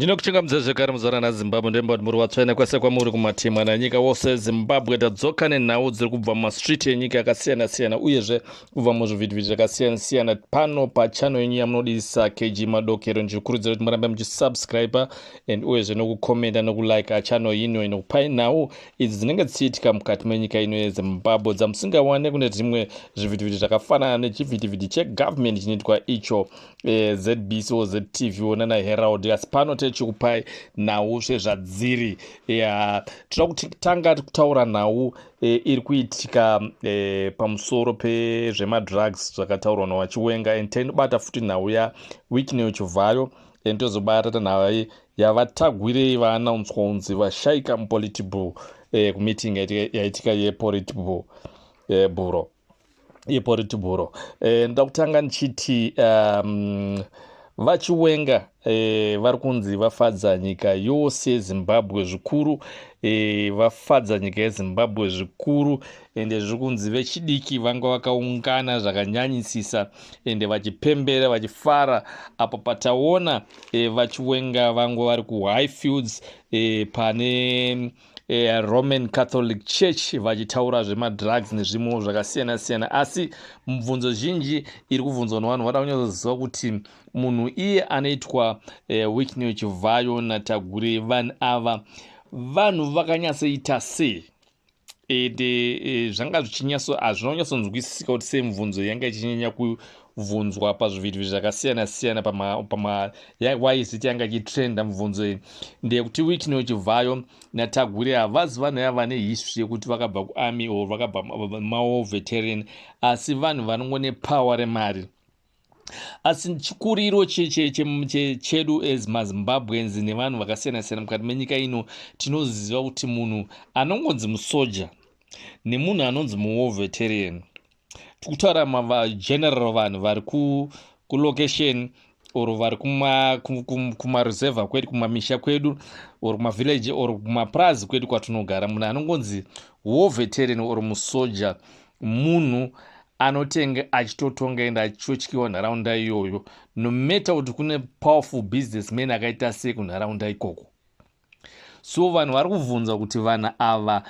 Ndinokuchingamidza zvekare muzvarana naZimbabwe ndembati muri watsvaina kwese kwamuri kumatima nanyika wose. Zimbabwe tadzoka nenhau dziri kubva mumastriti enyika yakasiyana siyana uyezve kubva muzvivhitivhiti zvakasiyana siyana pano pachannel yenyu yamunodisa KG Madokero. Ndichikurudzira kuti murambe muchisubscribe and uyezve nokukomenda nokulike channel ino inokupai nhau idzi dzinenge dzichiitika mukati menyika ino yeZimbabwe dzamusingawane kune zvimwe zvivhitivhiti zvakafanana nechivhitivhiti chegovernment chinoitwa icho ZBC o ZTV ona naHerald. Asi pano tichikupai nhau zvezvadziri. Tinoda kutanga kutaura nhau iri kuitika pamusoro pezvemadrugs zvakataurwa naVachiwenga, and tinobata futi nhau yaWicknell Chivayo, and tozobata nhau yavatagwirei vaanaunswa kunzi vashaika mupolitbureau kumeeting yaitika yepolitbureau. Ndoda kutanga ndichiti Vachiwenga vari kunzi vafadza nyika yose yeZimbabwe zvikuru, vafadza nyika yeZimbabwe zvikuru, ende zviri kunzi vechidiki vanga vakaungana zvakanyanyisisa ende vachipembera vachifara apo pataona Vachiwenga vangu vari kuHighfields pane Roman Catholic Church vachitaura zvemadrugs nezvimwewo zvakasiyana siyana. Asi mibvunzo zhinji iri kubvunzwa navanhu vada kunyazoziva kuti munhu iye anoitwa Wicknell Chivayo naTagure, vanhu ava vanhu vakanyatsoita sei? Zvanga hazvinonyatsonzwisisika kuti sei mibvunzo yanga ichinyanya kuvhunzwa pazvivhitivhiti zvakasiyana siyana waiziti yanga ichitrenda. mibvunzo iyi ndeyekuti Wicknell Chivayo naTagure havazi vanhu ava vane history yekuti vakabva kuarmy or vakabva mawar veteran, asi vanhu vanongone power remari. Asi chikuriro chedu as maZimbabweans nevanhu vakasiyana siyana mukati menyika ino tinoziva kuti munhu anongonzi musoja nemunhu anonzi muwar veteran, tikutaura mageneral, vanhu vari kulocation or vari kumareserva kwedu, kumamisha kwedu or kumavillage or kumaprazi kwedu kwatinogara, munhu anongonzi war veteran or musoja munhu anotenga achitotonga enda achitotyiwa nharaunda iyoyo, no matter kuti kune powerful businessmen akaita sei kunharaunda ikoko. So vanhu vari kubvunza kuti vanhu ava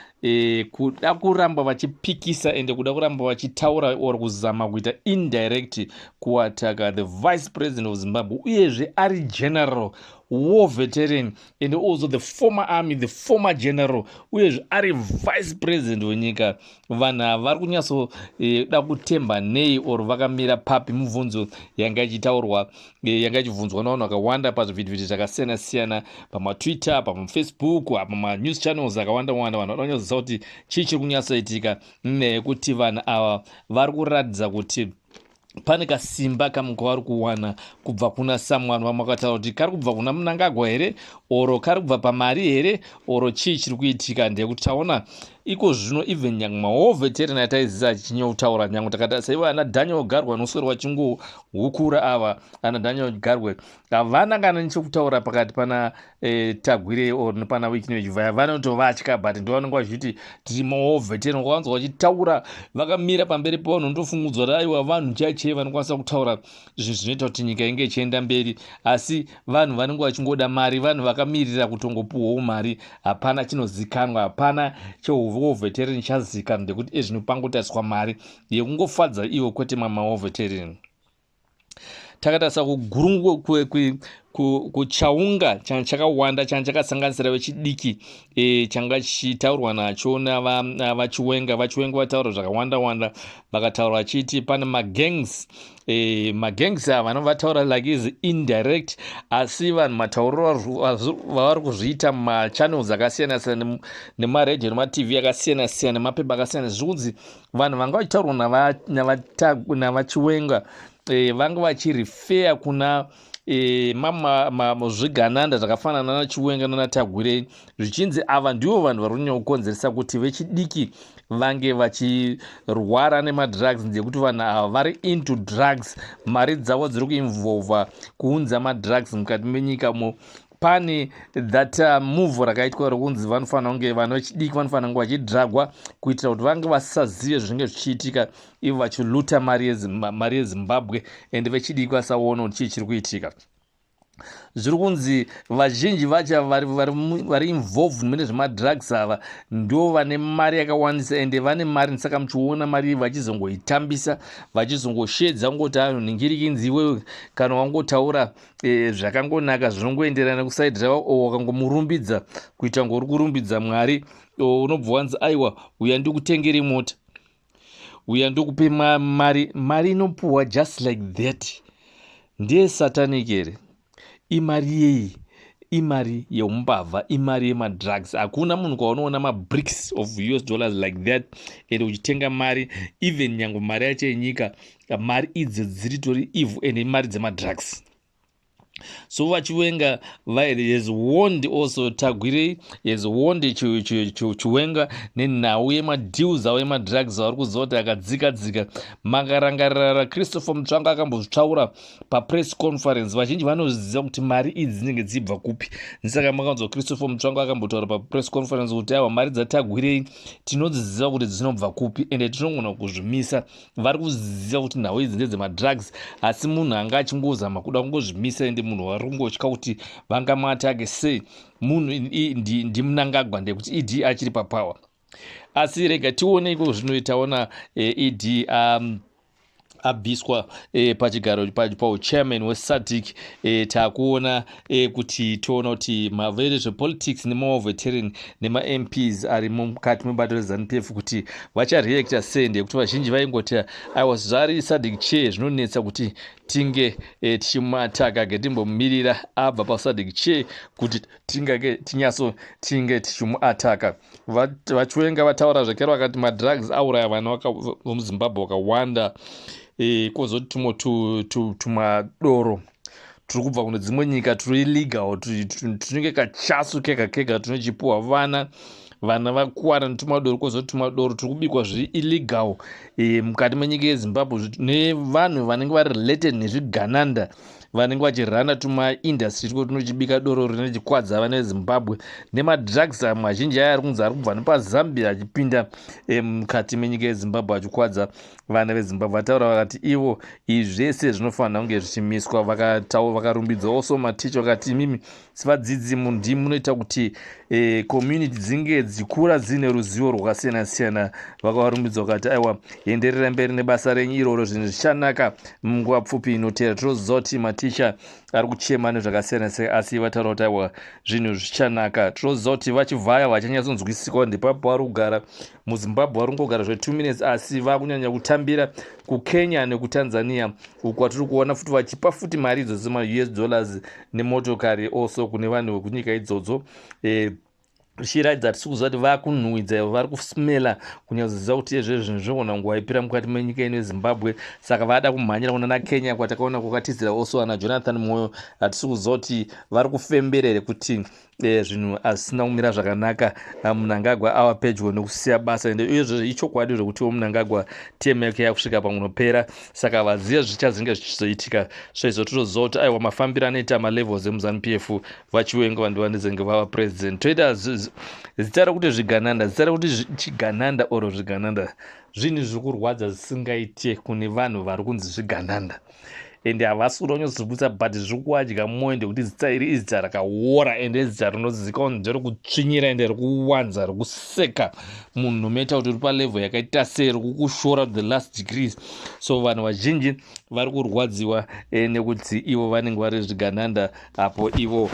kuda kuramba vachipikisa ende kuda kuramba vachitaura or kuzama kuita indirect kuataka the vice president of Zimbabwe, uyezve ari general war veteran and also the former army, the former general, uyezve ari vice president wenyika. Vanhu ava vari kunyatsoda kutemba nei or vakamira papi? Mibvunzo yanga ichitaurwa yanga ichibvunzwa navanhu vakawanda pazvivhitivhiti zvakasiyana siyana, pamatwitter, pamafacebook, pamanews channels akawanda wanda. Vanhu vada kunyatsozisa kuti chii chiri kunyatsoitika nekuti vanhu ava vari kuratidza kuti pane kasimba kamwe kavari kuwana kubva kuna someone. Vamwe vakataura kuti kari kubva kuna Mnangagwa here, oro kari kubva pamari here, oro chii chiri kuitika? Ndekuti taona iko zvino even nyangwe mawar veteran ataiziva achichinyautaura, nyangwe takada saiva ana Daniel Garwe anoswera vachingohukura ava, ana Daniel Garwe havana kana nechekutaura pakati pana Tagure or pana Wicknell Chivayo, havana kutovatya, but ndovanonge vachiti tiri mawar veteran. Kwavanzwa vachitaura vakamira pamberi pavanhu ndofungudzwa kuti aiwa vanhu chaichei vanokwanisa kutaura zvinhu zvinoita kuti nyika inge ichienda mberi, asi vanhu vanenge vachingoda mari, vanhu vakamirira kutongopuhwawo mari, hapana chinozikanwa, hapana war veteran chazikanwa, ndekuti ezvinopangotariswa mari yekungofadza ivo kwete mawar veteran. Takatarisa kugurungu kuchaunga changa chakawanda, changa chakasanganisira vechidiki changa chichitaurwa nacho navachiwenga. Vachiwenga vataura zvakawanda wanda, vakataura vachiti pane magangs ava vanovataura like is indirect, asi vanhu matauriro vavari kuzviita mumachannels akasiyana siyana nemaredio nematv akasiyana siyana nemapepa akasiyana, zviri kunzi vanhu vanga vachitaurwa navachiwenga vanga vachirifeya kuna zvigananda zvakafanana naChiwenga naTagure, zvichinzi ava ndivo vanhu vari kunyanya kukonzeresa kuti vechidiki vange vachirwara nemadrugs, ndekuti vanhu ava vari into drugs, mari dzavo dziri kuinvolva kuunza madrugs mukati menyikamo. Pane that move rakaitwa rokunzi vanofanira kunge vanhu vechidiki vanofanira kunge vachidhagwa kuitira kuti vange vasazive zvinenge zvichiitika ivo vachiluta mari yeZimbabwe ende vechidiki vasaona kuti chii chiri kuitika. zviri kunzi vazhinji vacho vari involved mune zvemadrugs ava ndo vane mari yakawandisa ende vane mari. Saka muchiona mari vachizongoitambisa vachizongoshedza kungoti anhu ningirikinzi iwewe kana wangotaura zvakangonaka zvinongoenderana kusaidi ravo wakangomurumbidza kuita ngori kurumbidza Mwari unobva wanzi aiwa uya ndikutengere mota uya ndikupe mari inopuhwa just like that. Ndiye satanic here. Imari yeyi imari yemumbavha imari yemadrugs. Hakuna munhu kwaunoona mabricks of US dollars like that ende uchitenga mari even nyange mari yacho yenyika mari idzi dziritori evil ende imari dzemadrugs. So vachiwenga has warned also Tagwire has warned Chiwenga nenhau yemadeals avo yemadrugs avari kuzoti akadzika makarangarira Christopher Mutsvanga akambozvitaura papress conference. Vazhinji vanoziva kuti mari idzi dzinenge dzibva kupi. Saka makanzwa Christopher Mutsvanga akambotaura papress conference kuti aiwa mari dzaTagwire tinodziziva kuti dzinobva kupi ende tinogona kuzvimisa. Vari kuziva kuti nhau idzi ndedzemadrugs asi munhu anga achingozama kuda kungozvimisa ende munhu wari kungotya kuti vangamatake sei munhu ndiMnangagwa ndekuti ED achiri papower. Asi rega tione iko zvinoitaona ED abviswa pachigaro pauchairman weSADC. Takuona kuti toona kuti vezvepolitics nemaveteran nemaMPs ari mukati mebato reZANU-PF kuti vachareacta sei ndekuti vazhinji vaingoti aiwa zvari SADC chair zvinonetsa kuti tinge tichimataka getimbomirira abva paSADC chair kuti tinge tichimuataka. Vachiwenga vataura zvakare vakati madrugs auraya vana vemuZimbabwe vakawanda. Kozoti tumadoro turi kubva kune dzimwe nyika turi illegal tunenge kachasu kega tunochipuhwa vana vakuwara netumadoro. Kozoti tumadoro turi kubikwa zviri illegal mukati menyika yeZimbabwe nevanhu vanenge vari related nezvigananda vanenge vachirana tumaindastry tuko tunochibika doro rinechikwadza vana veZimbabwe nemadrugs mazhinji aya ari kunzi ari kubva nepaZambia achipinda mukati menyika yeZimbabwe achikwadza vana veZimbabwe. Vataura vakati ivo izvi zvese zvinofanira kunge zvichimiswa. Vakarumbidza also maticha vakati imimi sivadzidzi munoita kuti community dzinge dzikura dzine ruzivo rwakasiyana-siyana. Vakarumbidza vakati aiwa enderera mberi nebasa renyu iroro zvinhu zvichanaka munguva pfupi inotevera. Tinozoti maticha ari kuchema nezvakasiyana-siyana asi vataura kuti aiwa zvinhu zvichanaka. Tinozoti vachivhaya vachanyatsonzwisiswa ndepapo vari kugara muZimbabwe vari kungogara zve2 minutes asi vakunyanya kutambira kuKenya nekuTanzania uku watiri kuona futi vachipa futi mari idzodzo sema-US dollars nemotokari also kune vanhu vekunyika idzodzo. Zvichiratidza tiri kuziva kuti vakunhuhwidza vari kusmela kunyazoziva kuti izvezvo zvinhu zvigona kungovaipira mukati menyika ino yeZimbabwe. Saka vada kumhanyira kuna Kenya kwatakaona kwakatizira also ana Jonathan Moyo. Hatisi kuziva kuti vari kufemberere kuti zvinhu hazvisina kumira zvakanaka. Mnangagwa ava pedyo nekusiya basa ende uyezvo ichokwadi zvekutiwo Mnangagwa temu yake yakusvika pamunopera. Saka vaziva zvichazvinge zvichizoitika saizvo tinoziva kuti aiwa mafambiro anoita malevels emuZANU-PF vachiwenga vandovanezenge vava president. Toita zita rekuti zvigananda zita rekuti chigananda oro zvigananda zvinhu zviri kurwadza zvisingaite kune vanhu vari kunzi zvigananda ende havasi kuda kunyatsodzibudisa but zviri kuwadya mwoyo ndekuti zita iri izita rakaora ende zita rinozivikanwa ndero kutsvinyira ende rikuwanza rikuseka munhu unoita kuti uri palevel yakaita sei rikukushora to the last degrees. So vanhu vazhinji vari kurwadziwa nekuti ivo vanenge vari zvigananda apo ivo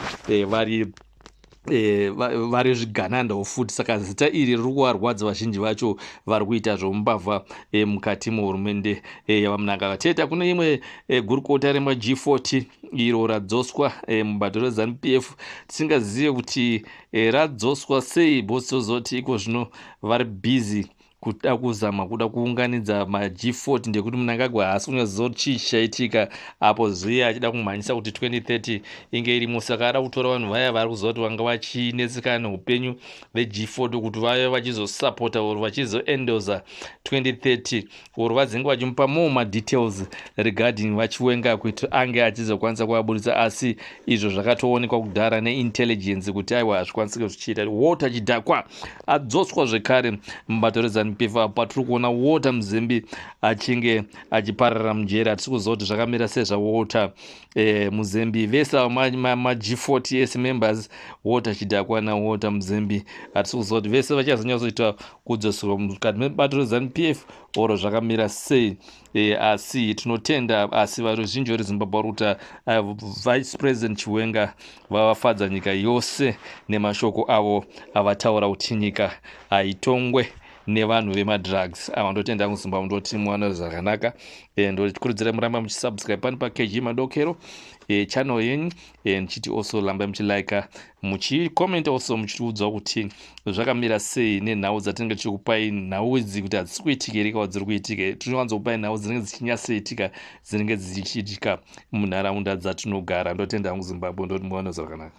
vari zvigananda futi. Saka zita iri riri kuvarwadza vazhinji vacho vari kuita zvomumbavha mukati muhurumende yavaMnangagwa. Teta kune imwe gurukota remaG40 iro radzoswa mubato reZANU-PF tisingazive kuti radzoswa sei bosozoti iko zvino vari busy kuda kuzama kuda kuunganidza maG40 ndekuti Mnangagwa haasi kunyazoziva kuti chii chichaitika apo ziya achida kumhanyisa kuti 2030 inge irimo. Saka ada kutora vanhu vaya vari kuziva kuti vanga vachinetsekana neupenyu veG40 kuti vave vachizosapota oro vachizoendosa 2030 oro vadzinge vachimupa more madetails regarding vachiwenga kuti ange achizokwanisa kuvabudisa. Asi izvo zvakatoonekwa kudhara neintelligence kuti aiwa hazvikwanisike zvichiita. Walter Chidhakwa adzoswa zvekare mubato reZANU ZANU-PF apa tiri kuona Walter Muzembe achinge achipararira mujera. Tiri kuziva kuti zvakamira sei zvaWalter Muzembe. Vese ma-G40S members Walter Chidhakwa naWalter Muzembe hatisi kuziva kuti vese vachazonyatsoita kudzoserwa mukati mebato reZANU-PF oro zvakamira sei. Asi tinotenda, asi varuzhinji veruZimbabwe vari kuti Vice President Chiwenga vavafadza nyika yose nemashoko avo avataura kuti nyika haitongwe nevanhu vemadrugs. Ava ndotenda muZimbabwe ndoti muwana zvakanaka. Ndotikurudzira muramba muchisubscribe pani paKG Madokero channel yenyu, ndichiti also ramba muchilike, muchicomment also muchitiudza kuti zvakamira sei nenhau dzatinenge tichikupai. Nhau idzi kuti hadzisi kuitika here kana dziri kuitika. Tinowanzokupai nhau dzinenge dzichinyatsoitika, dzinenge dzichiitika munharaunda dzatinogara. Ndotenda muZimbabwe ndoti muwana zvakanaka.